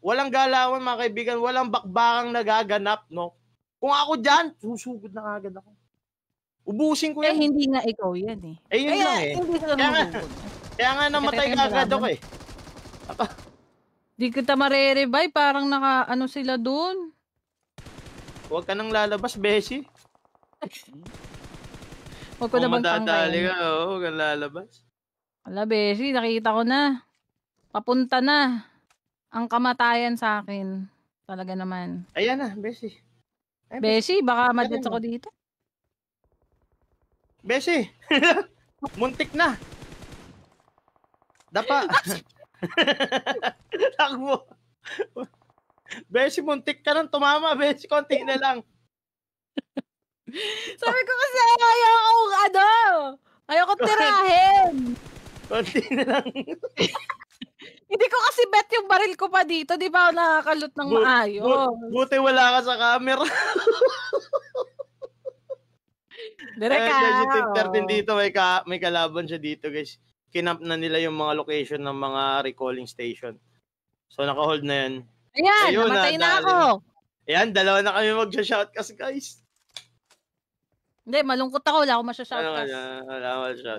walang galawan mga kaibigan, walang bakbakang nagaganap, no? Kung ako dyan, susugod na agad ako. Ubusin ko yan. hindi nga ikaw yan eh. Yun lang eh. Kaya nga namatay agad ako eh. Di kita mare-revive, parang naka-ano sila dun. Huwag ka nang lalabas, Beshi. Huwag ko naman madadali ka, huwag kang lalabas. Ala, Beshi, nakita ko na. Papunta na ang kamatayan sa akin. Talaga naman. Ayan na, Beshi. Beshi, baka madets ako dito. Beshi, muntik na. Dapa. Takbo. Beshi, muntik ka nang tumama. Beshi, konti na lang. Sabi ko kasi ayoko tirahin. Konti na lang. Hindi ko kasi bet yung baril ko pa dito. Di ba ako nakakalot ng maayos? Buti wala ka sa camera. Si Team 13 dito, may kalaban siya dito, guys. Kinamp na nila yung mga location ng mga recalling station. So, naka-hold na yan. Ayan, namatay na ako. Ayan, dalawa na kami mag-shoutcast, guys. Hindi, malungkot ako. Wala akong masya-shoutcast. Wala akong masya-shout.